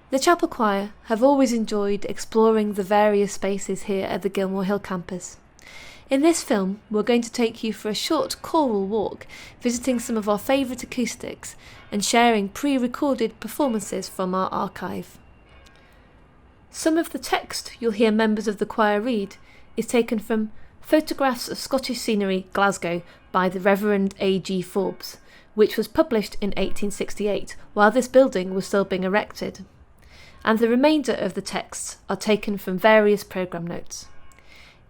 The chapel choir have always enjoyed exploring the various spaces here at the Gilmore Hill campus. In this film, we're going to take you for a short choral walk, visiting some of our favourite acoustics and sharing pre-recorded performances from our archive. Some of the text you'll hear members of the choir read is taken from Photographs of Scottish Scenery, Glasgow by the Reverend A.G. Forbes, which was published in 1868 while this building was still being erected. And the remainder of the texts are taken from various programme notes.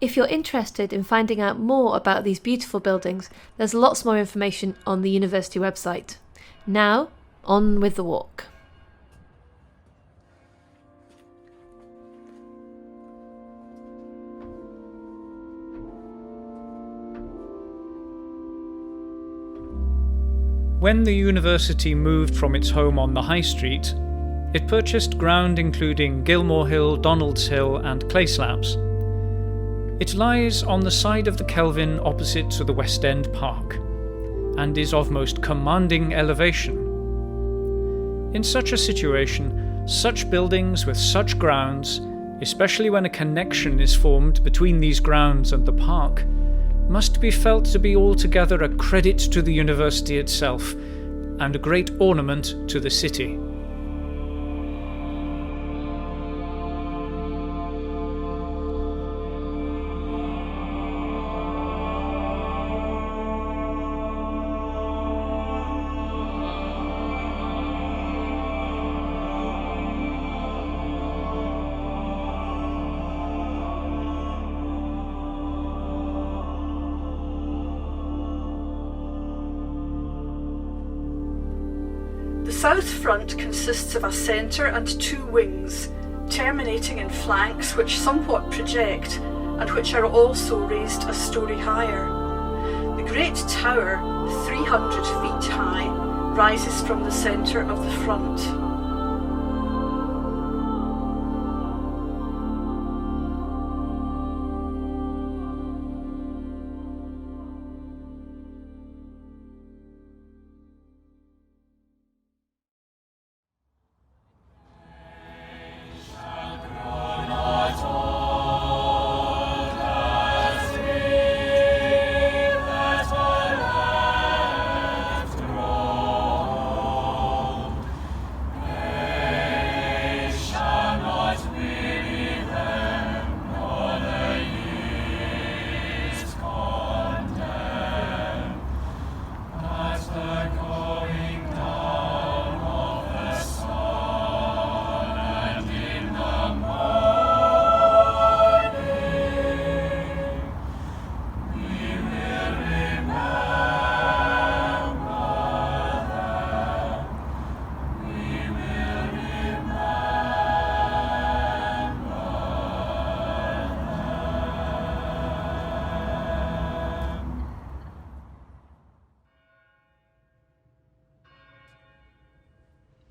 If you're interested in finding out more about these beautiful buildings, there's lots more information on the university website. Now, on with the walk. When the university moved from its home on the High Street, it purchased ground including Gilmore Hill, Donalds Hill and Clay Slabs. It lies on the side of the Kelvin opposite to the West End Park, and is of most commanding elevation. In such a situation, such buildings with such grounds, especially when a connection is formed between these grounds and the park, must be felt to be altogether a credit to the university itself, and a great ornament to the city. The south front consists of a centre and two wings, terminating in flanks which somewhat project and which are also raised a storey higher. The great tower, 300 feet high, rises from the centre of the front.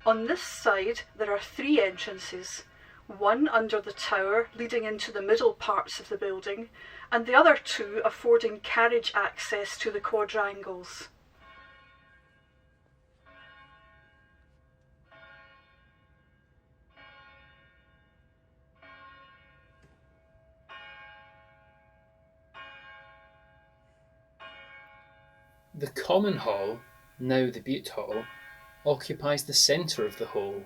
On this side there are three entrances, one under the tower leading into the middle parts of the building, and the other two affording carriage access to the quadrangles. The common hall, now the Butte Hall, occupies the centre of the whole,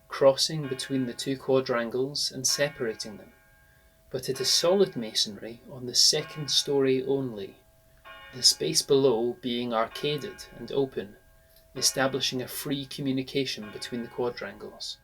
crossing between the two quadrangles and separating them, but it is solid masonry on the second storey only, the space below being arcaded and open, establishing a free communication between the quadrangles.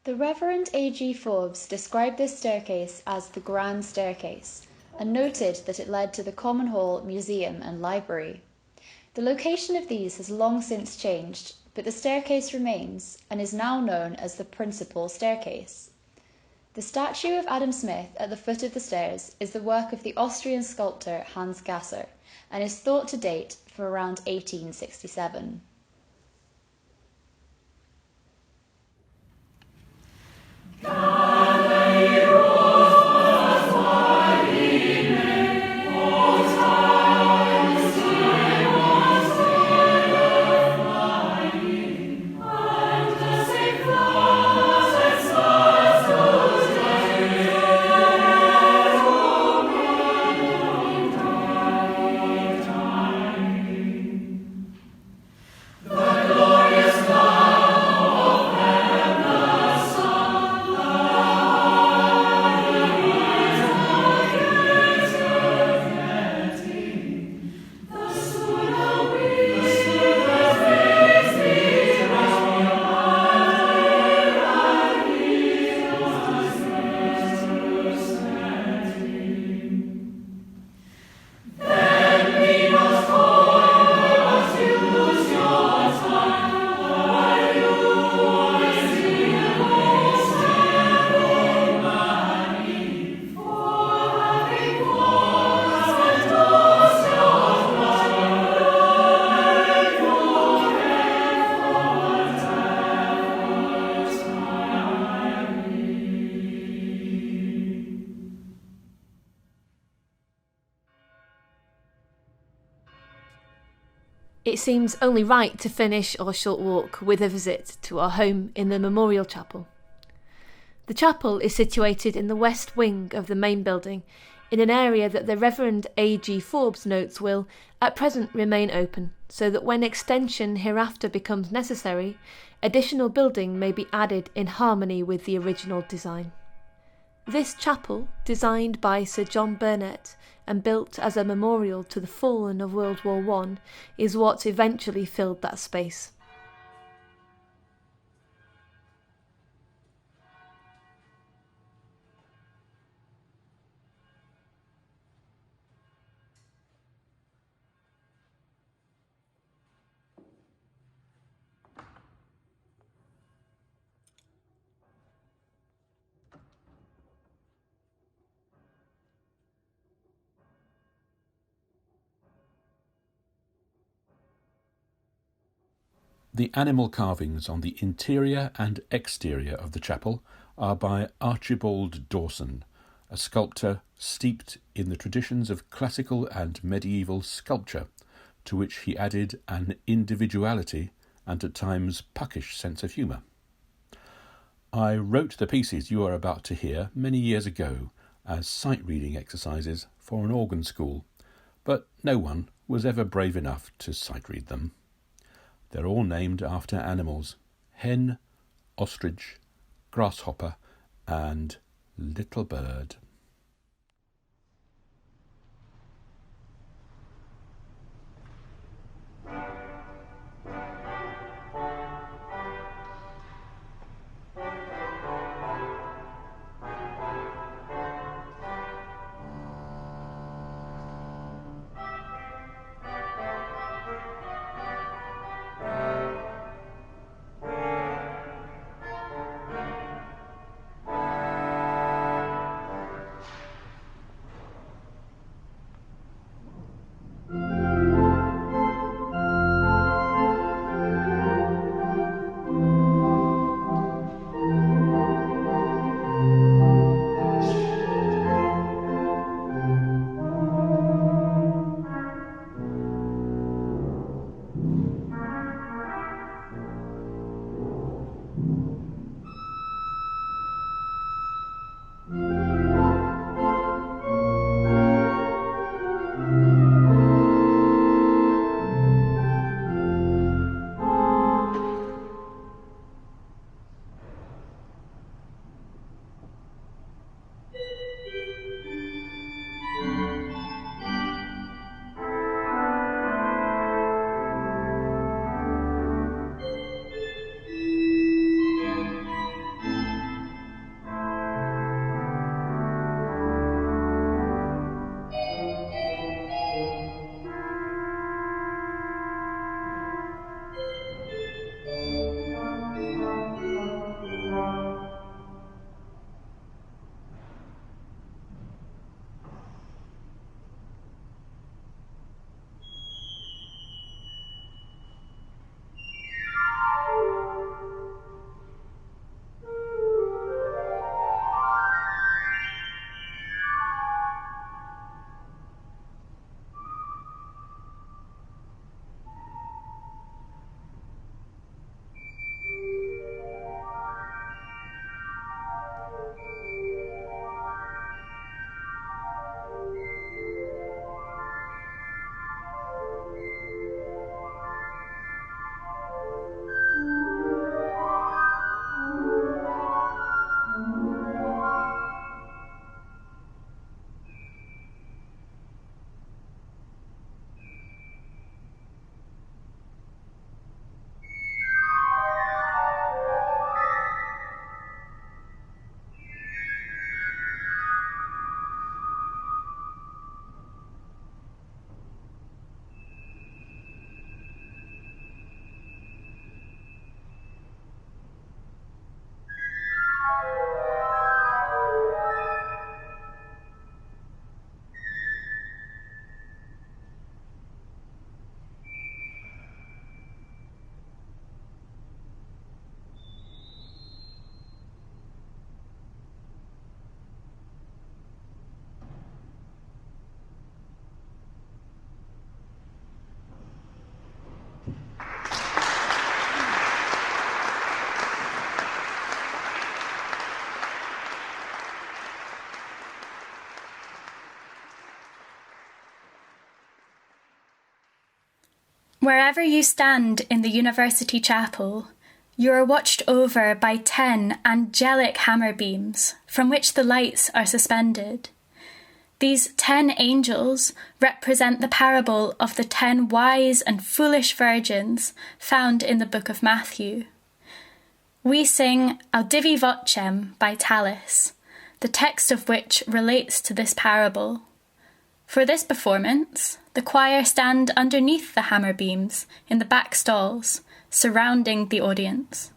The Reverend A.G. Forbes described this staircase as the Grand Staircase and noted that it led to the Common Hall, Museum and Library. The location of these has long since changed, but the staircase remains and is now known as the Principal Staircase. The statue of Adam Smith at the foot of the stairs is the work of the Austrian sculptor Hans Gasser and is thought to date from around 1867. It seems only right to finish our short walk with a visit to our home in the Memorial Chapel. The chapel is situated in the west wing of the main building, in an area that the Reverend A.G. Forbes notes will, at present, remain open, so that when extension hereafter becomes necessary, additional building may be added in harmony with the original design. This chapel, designed by Sir John Burnet and built as a memorial to the fallen of World War I, is what eventually filled that space. The animal carvings on the interior and exterior of the chapel are by Archibald Dawson, a sculptor steeped in the traditions of classical and medieval sculpture, to which he added an individuality and at times puckish sense of humour. I wrote the pieces you are about to hear many years ago as sight-reading exercises for an organ school, but no one was ever brave enough to sight-read them. They're all named after animals: hen, ostrich, grasshopper, and little bird. Wherever you stand in the University Chapel, you are watched over by 10 angelic hammer beams from which the lights are suspended. These 10 angels represent the parable of the 10 wise and foolish virgins found in the book of Matthew. We sing Audivi Vocem by Tallis, the text of which relates to this parable. For this performance, the choir stand underneath the hammer beams in the back stalls, surrounding the audience.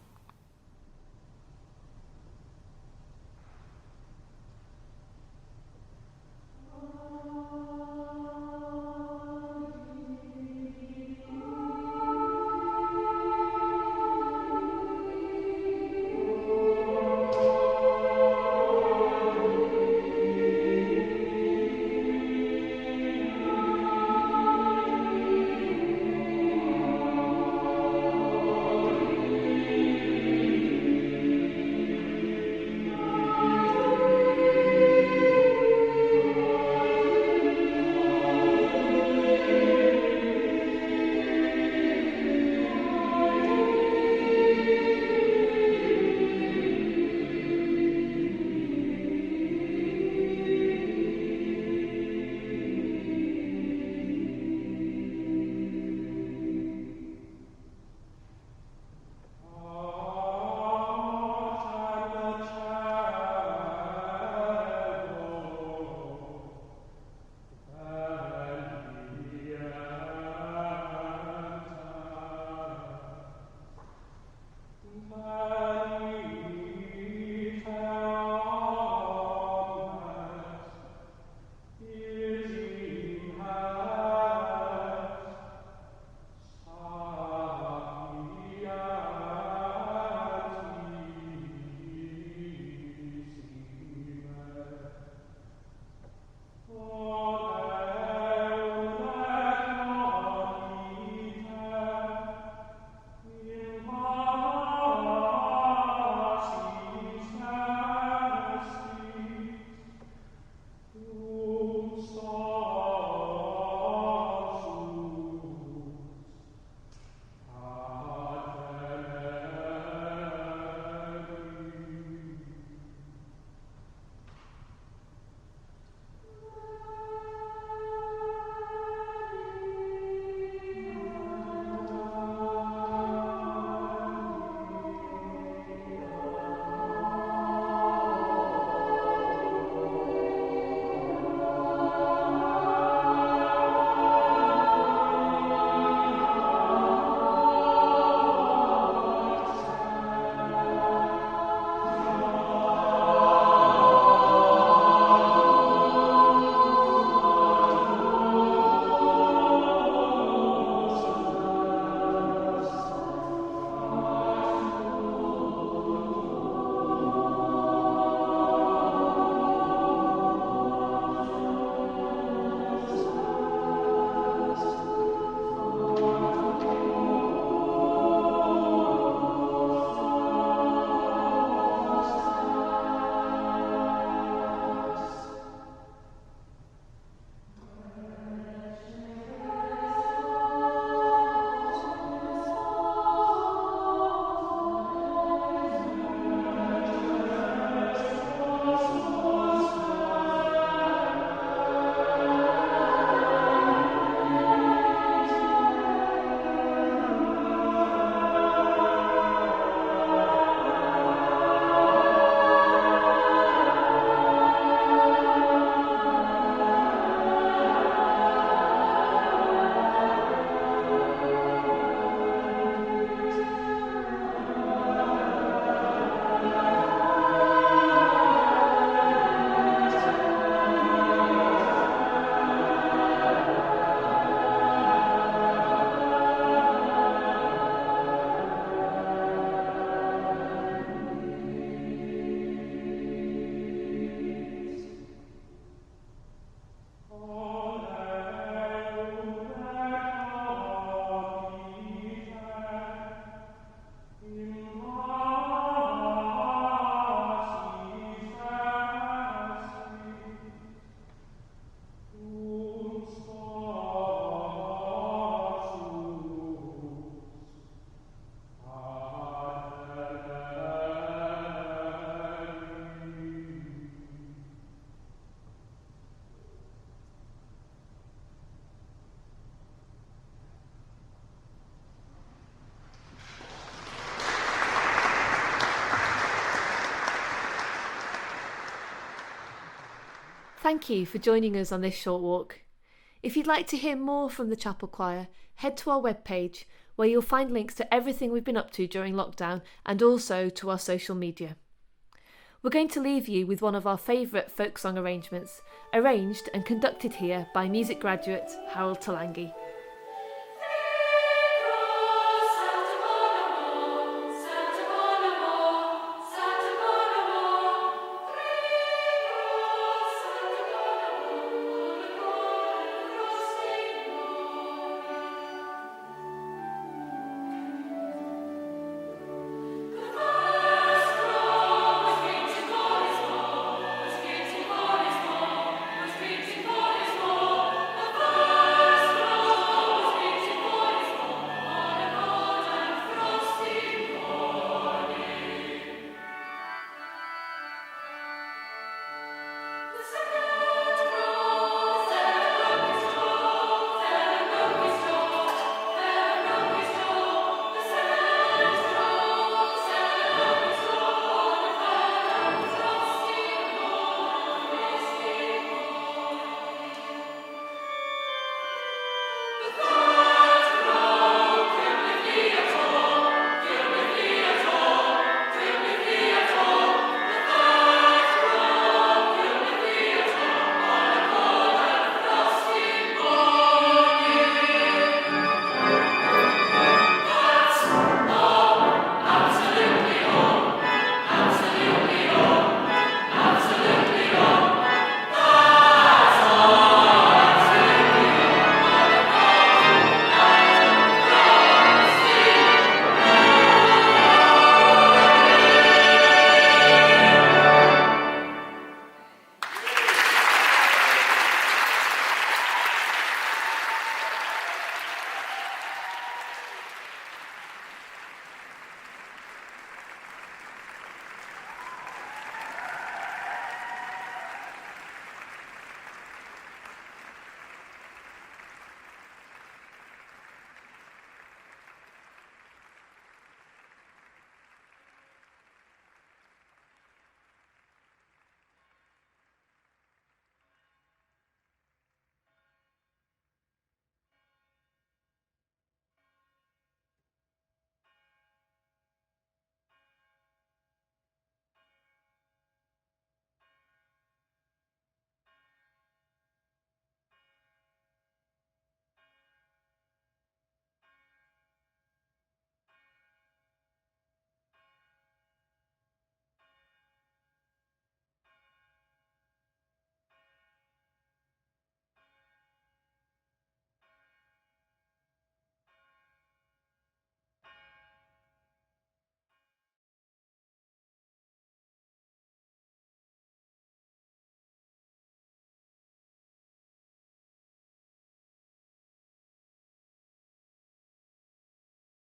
Thank you for joining us on this short walk. If you'd like to hear more from the Chapel Choir, head to our webpage where you'll find links to everything we've been up to during lockdown and also to our social media. We're going to leave you with one of our favourite folk song arrangements, arranged and conducted here by music graduate Harold Thalange.